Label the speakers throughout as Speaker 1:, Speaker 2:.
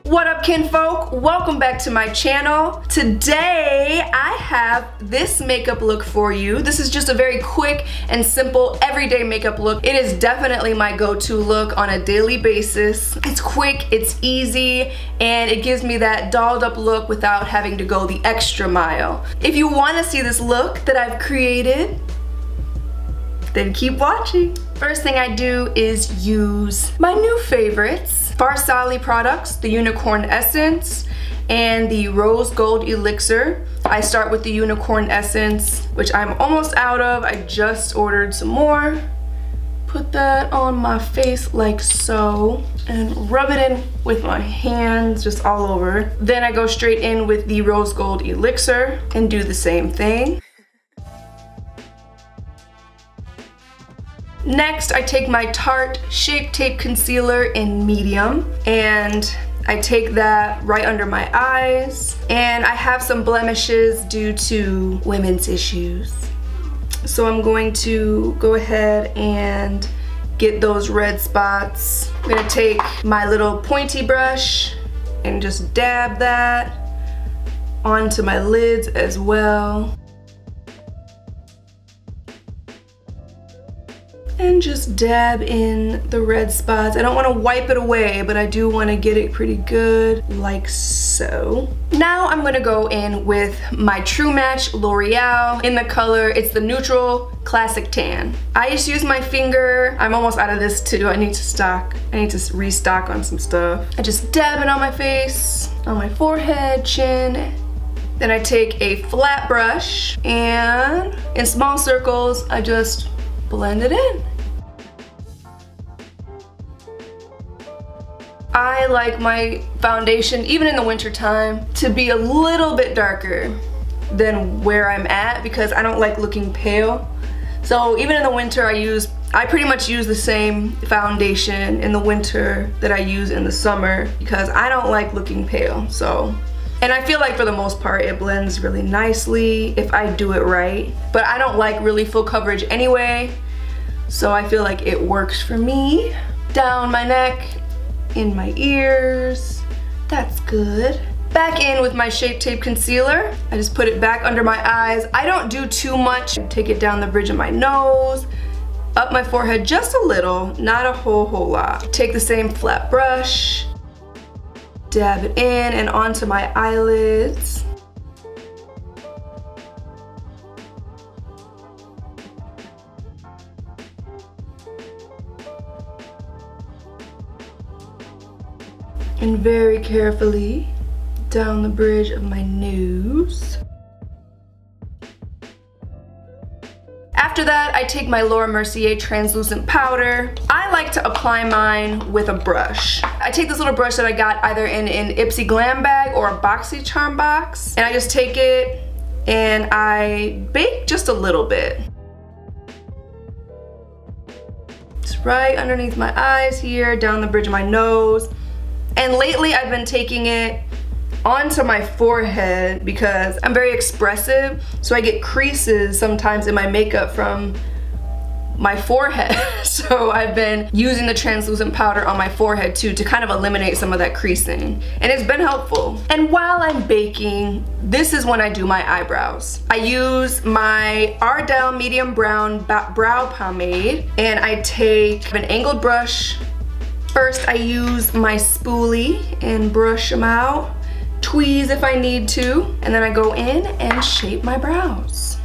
Speaker 1: What up, kinfolk? Welcome back to my channel. Today I have this makeup look for you. This is just a very quick and simple everyday makeup look. It is definitely my go-to look on a daily basis. It's quick, it's easy, and it gives me that dolled up look without having to go the extra mile. If you want to see this look that I've created, then keep watching. First thing I do is use my new favorites. Farsali products, the Unicorn Essence and the Rose Gold Elixir. I start with the Unicorn Essence, which I'm almost out of. I just ordered some more. Put that on my face like so and rub it in with my hands just all over. Then I go straight in with the Rose Gold Elixir and do the same thing. Next, I take my Tarte Shape Tape Concealer in medium and I take that right under my eyes, and I have some blemishes due to women's issues. So I'm going to go ahead and get those red spots. I'm gonna take my little pointy brush and just dab that onto my lids as well. And just dab in the red spots. I don't want to wipe it away, but I do want to get it pretty good, like so. Now I'm going to go in with my True Match L'Oreal in the color, it's the Neutral Classic Tan. I just use my finger. I'm almost out of this too. I need to restock on some stuff. I just dab it on my face, on my forehead, chin. Then I take a flat brush and in small circles, I just blend it in. I like my foundation, even in the winter time, to be a little bit darker than where I'm at because I don't like looking pale. So even in the winter I pretty much use the same foundation in the winter that I use in the summer because I don't like looking pale. And I feel like for the most part it blends really nicely if I do it right. But I don't like really full coverage anyway, so I feel like it works for me. Down my neck, in my ears, that's good. Back in with my Shape Tape Concealer. I just put it back under my eyes. I don't do too much. Take it down the bridge of my nose, up my forehead just a little, not a whole lot. Take the same flat brush, dab it in and onto my eyelids. And very carefully down the bridge of my nose. After that, I take my Laura Mercier translucent powder. I like to apply mine with a brush. I take this little brush that I got either in an Ipsy Glam bag or a BoxyCharm box, and I just take it and I bake just a little bit. It's right underneath my eyes here, down the bridge of my nose. And lately I've been taking it onto my forehead because I'm very expressive, so I get creases sometimes in my makeup from my forehead. So I've been using the translucent powder on my forehead too to kind of eliminate some of that creasing, and it's been helpful. And while I'm baking, this is when I do my eyebrows. I use my Ardell medium brown brow pomade, and I take an angled brush. First I use my spoolie and brush them out, tweeze if I need to, and then I go in and shape my brows.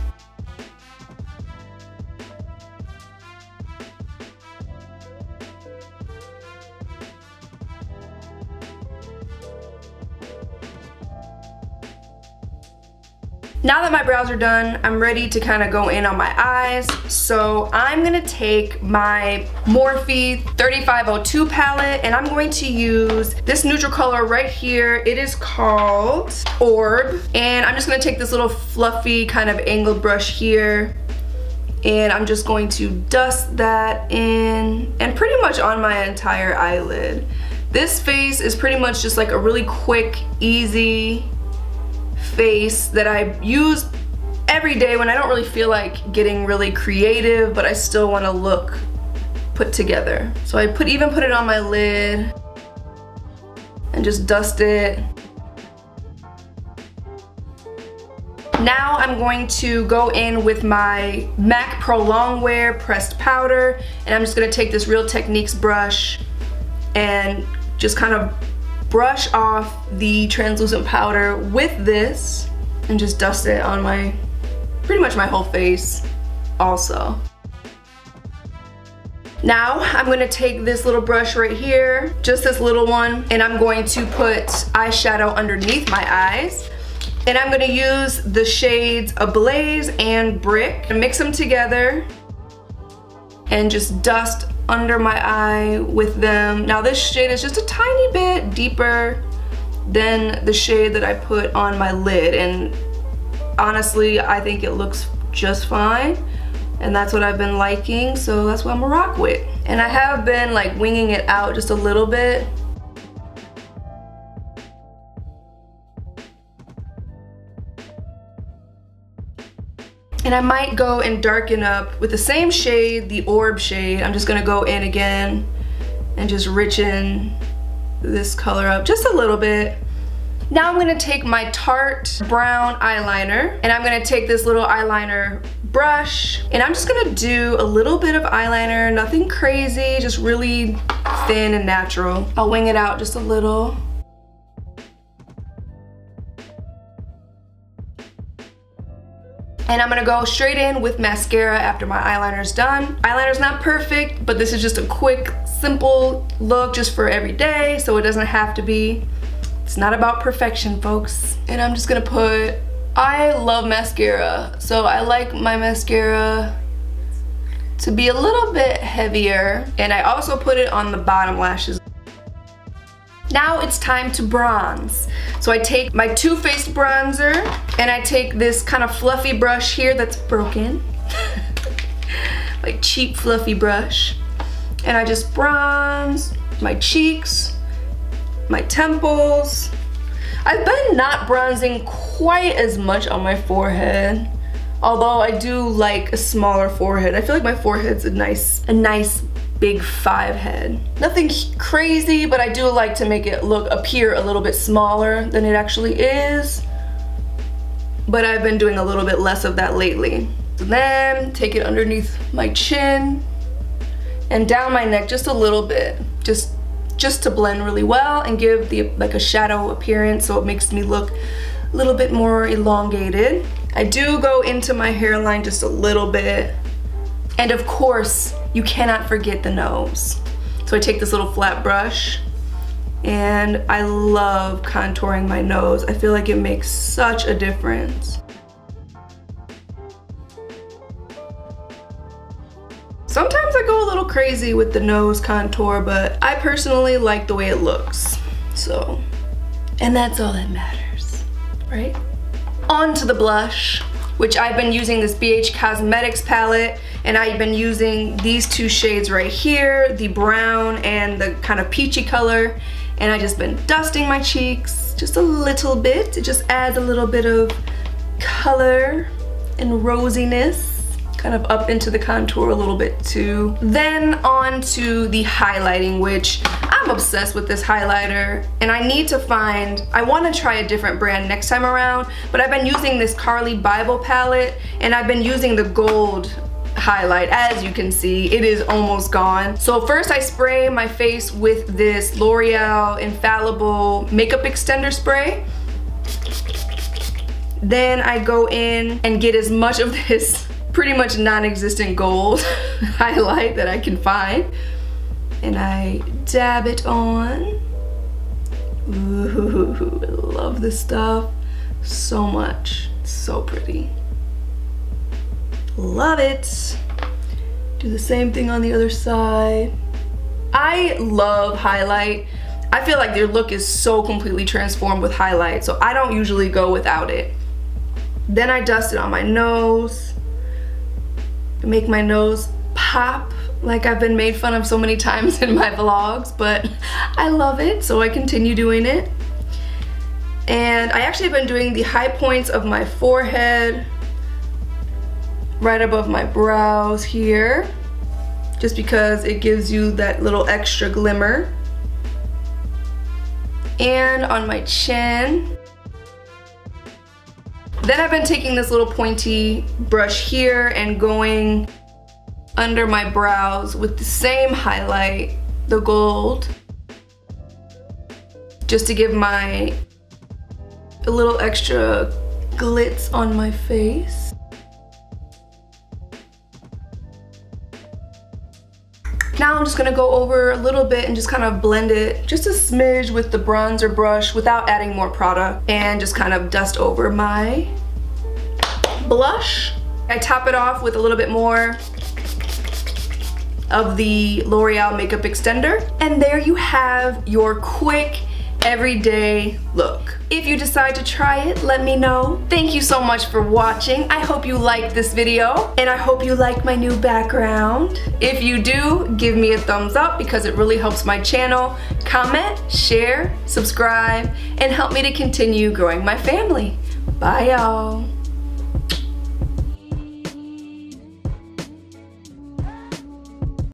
Speaker 1: Now that my brows are done, I'm ready to kind of go in on my eyes. So I'm gonna take my Morphe 3502 palette and I'm going to use this neutral color right here. It is called Orb. And I'm just gonna take this little fluffy kind of angled brush here and I'm just going to dust that in and pretty much on my entire eyelid. This face is pretty much just like a really quick, easy face that I use every day when I don't really feel like getting really creative, but I still want to look put together. So I even put it on my lid and just dust it. Now I'm going to go in with my MAC Pro Longwear pressed powder, and I'm just gonna take this Real Techniques brush and just kind of brush off the translucent powder with this and just dust it on my, pretty much my whole face also. Now I'm gonna take this little brush right here, just this little one, and I'm going to put eyeshadow underneath my eyes. And I'm gonna use the shades Ablaze and Brick and mix them together and just dust under my eye with them. Now this shade is just a tiny bit deeper than the shade that I put on my lid, and honestly I think it looks just fine, and that's what I've been liking, so that's what I'm gonna rock with. And I have been like winging it out just a little bit. And I might go and darken up with the same shade, the Orb shade. I'm just gonna go in again and just richen this color up just a little bit. Now I'm gonna take my Tarte brown eyeliner, and I'm gonna take this little eyeliner brush, and I'm just gonna do a little bit of eyeliner, nothing crazy, just really thin and natural. I'll wing it out just a little. And I'm gonna go straight in with mascara after my eyeliner's done. Eyeliner's not perfect, but this is just a quick, simple look just for every day, so it doesn't have to be. It's not about perfection, folks. And I'm just gonna put, I love mascara, so I like my mascara to be a little bit heavier, and I also put it on the bottom lashes. Now it's time to bronze. So I take my Too Faced bronzer, and I take this kind of fluffy brush here that's broken. Like cheap fluffy brush. And I just bronze my cheeks, my temples. I've been not bronzing quite as much on my forehead, although I do like a smaller forehead. I feel like my forehead's a nice big 5 head. Nothing crazy, but I do like to make it appear a little bit smaller than it actually is. But I've been doing a little bit less of that lately. So then take it underneath my chin and down my neck just a little bit, just to blend really well and give like a shadow appearance, so it makes me look a little bit more elongated. I do go into my hairline just a little bit. And of course, you cannot forget the nose. So I take this little flat brush, and I love contouring my nose. I feel like it makes such a difference. Sometimes I go a little crazy with the nose contour, but I personally like the way it looks. So, and that's all that matters, right? On to the blush, which I've been using this BH Cosmetics palette, and I've been using these 2 shades right here, the brown and the kind of peachy color, and I've just been dusting my cheeks just a little bit. It just adds a little bit of color and rosiness, kind of up into the contour a little bit too. Then on to the highlighting, which I'm obsessed with this highlighter, and I want to try a different brand next time around, but I've been using this Carly Bible palette, and I've been using the gold highlight. As you can see, it is almost gone. So first I spray my face with this L'Oreal Infallible makeup extender spray. Then I go in and get as much of this pretty much non-existent gold highlight that I can find, and I dab it on. Ooh, I love this stuff so much. It's so pretty. Love it. Do the same thing on the other side. I love highlight. I feel like your look is so completely transformed with highlight, so I don't usually go without it. Then I dust it on my nose. Make my nose pop like I've been made fun of so many times in my vlogs, but I love it, so I continue doing it. And I actually have been doing the high points of my forehead, right above my brows here, just because it gives you that little extra glimmer. And on my chin. Then I've been taking this little pointy brush here and going under my brows with the same highlight, the gold, just to give a little extra glitz on my face. Now I'm just gonna go over a little bit and just kind of blend it just a smidge with the bronzer brush without adding more product, and just kind of dust over my blush. I top it off with a little bit more of the L'Oreal Makeup Extender, and there you have your quick everyday look. If you decide to try it, let me know. Thank you so much for watching. I hope you liked this video, and I hope you like my new background. If you do, give me a thumbs up because it really helps my channel. Comment, share, subscribe, and help me to continue growing my family. Bye, y'all.